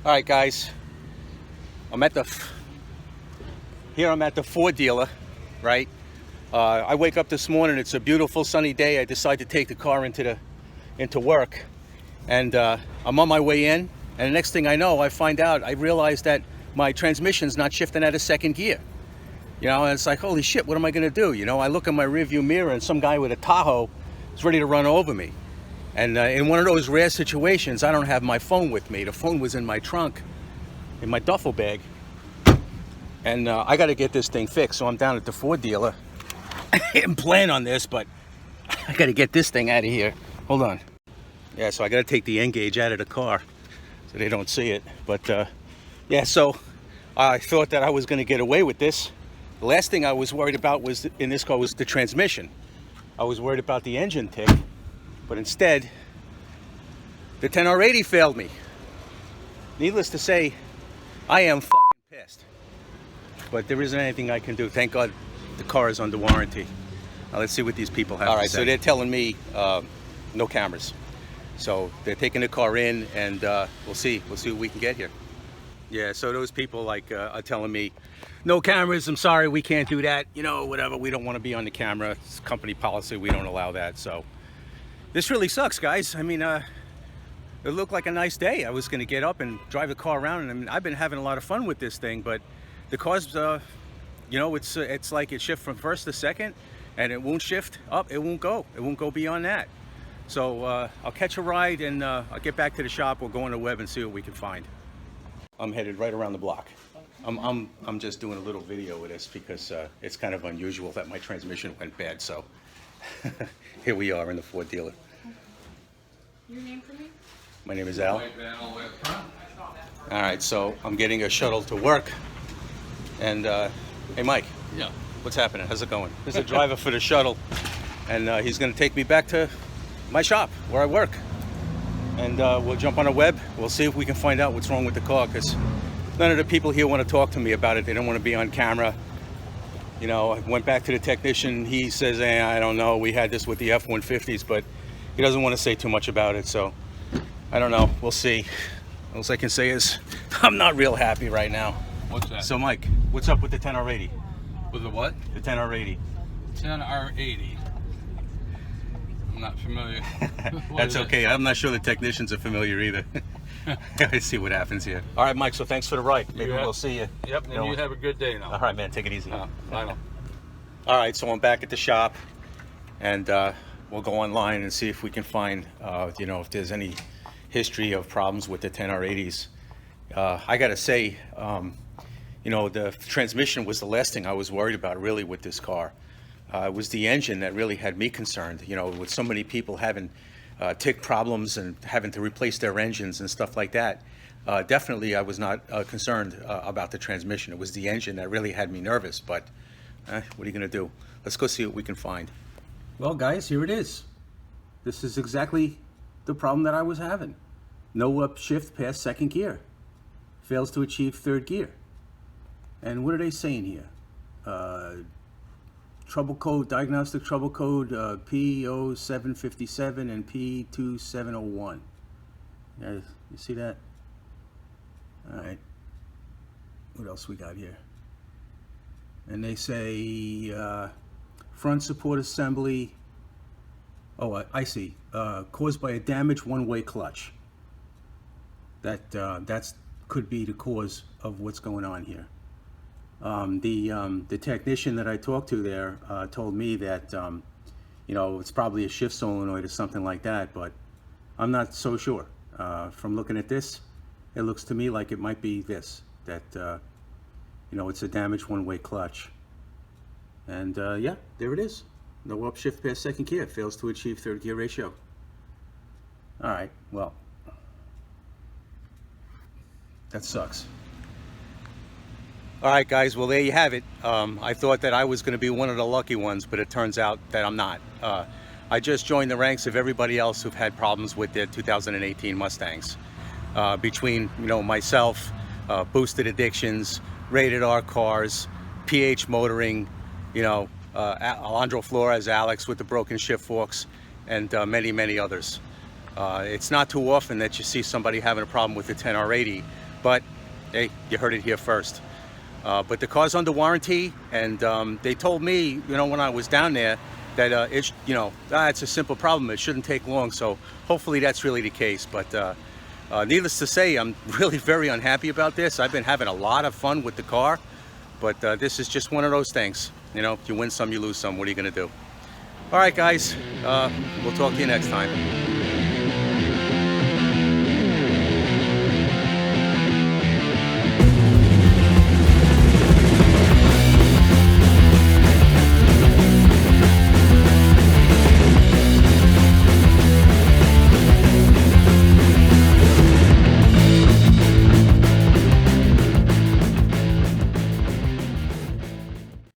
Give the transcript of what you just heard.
All right, guys, I'm at the Ford dealer, right? I wake up this morning. It's a beautiful sunny day. I decide to take the car into work, and I'm on my way in. And the next thing I know, I realize that my transmission's not shifting out of second gear. You know, and it's like, holy shit, what am I gonna do? You know, I look in my rearview mirror, and some guy with a Tahoe is ready to run over me. And in one of those rare situations, I don't have my phone with me. The phone was in my trunk, in my duffel bag. And I got to get this thing fixed. So I'm down at the Ford dealer. I didn't plan on this, but I got to get this thing out of here. Hold on. Yeah, so I got to take the N-gauge out of the car so they don't see it. But yeah, so I thought that I was going to get away with this. The last thing I was worried about in this car was the transmission. I was worried about the engine tick. But instead, the 10R80 failed me. Needless to say, I am fucking pissed. But there isn't anything I can do. Thank God the car is under warranty. Now let's see what these people have to say. All right, so they're telling me no cameras. So they're taking the car in, and we'll see what we can get here. Yeah, so those people are telling me, no cameras, I'm sorry, we can't do that. You know, whatever, we don't want to be on the camera. It's company policy, we don't allow that, so. This really sucks, guys. I mean, it looked like a nice day. I was going to get up and drive the car around, and I mean, I've been having a lot of fun with this thing, but the car's, you know, it's like it shifts from first to second, and it won't shift up. It won't go beyond that. So I'll catch a ride, and I'll get back to the shop. We'll go on the web and see what we can find. I'm headed right around the block. I'm just doing a little video with this because it's kind of unusual that my transmission went bad. So here we are in the Ford dealer. Your name for me? My name is Al. All right, so I'm getting a shuttle to work. And hey, Mike. Yeah. What's happening? How's it going? There's a driver for the shuttle, and he's going to take me back to my shop where I work. And we'll jump on a web. We'll see if we can find out what's wrong with the car, because none of the people here want to talk to me about it. They don't want to be on camera. You know, I went back to the technician. He says, I don't know. We had this with the F-150s, but he doesn't want to say too much about it. So I don't know. We'll see. All I can say is I'm not real happy right now. What's that? So, Mike, what's up with the 10R80? With the what? The 10R80. 10R80. I'm not familiar. That's okay. I'm not sure the technicians are familiar either. Let's see what happens here. All right, Mike, so thanks for the ride. Maybe we'll see you. Yep, and you have a good day now. All right, man, take it easy. I know. All right, so I'm back at the shop, and we'll go online and see if we can find, you know, if there's any history of problems with the 10R80s. I got to say, you know, the transmission was the last thing I was worried about, really, with this car. It was the engine that really had me concerned, you know, with so many people having tick problems and having to replace their engines and stuff like that. Definitely, I was not concerned about the transmission. It was the engine that really had me nervous, but what are you going to do? Let's go see what we can find. Well, guys, here it is. This is exactly the problem that I was having. No upshift past second gear. Fails to achieve third gear. And what are they saying here? Trouble code, diagnostic trouble code P0757 and P2701. Yeah, you see that? All right. What else we got here? And they say front support assembly. Oh, I see. Caused by a damaged one-way clutch. That's could be the cause of what's going on here. The technician that I talked to there told me that you know, it's probably a shift solenoid or something like that, but I'm not so sure. From looking at this, it looks to me like it might be this, that you know, it's a damaged one-way clutch. And yeah, there it is. No upshift past second gear. Fails to achieve third gear ratio. All right, well, that sucks. All right, guys, well, there you have it. I thought that I was going to be one of the lucky ones, but it turns out that I'm not. I just joined the ranks of everybody else who've had problems with their 2018 Mustangs. Between, you know, myself, boosted addictions, rated R cars, PH motoring, you know, Alejandro Flores, Alex with the broken shift forks, and many, many others. It's not too often that you see somebody having a problem with the 10R80 But hey, you heard it here first. But the car's under warranty, and they told me, when I was down there, that it's a simple problem. It shouldn't take long. So hopefully that's really the case. But needless to say, I'm really very unhappy about this. I've been having a lot of fun with the car, but this is just one of those things. You win some, you lose some. What are you going to do? All right, guys. We'll talk to you next time.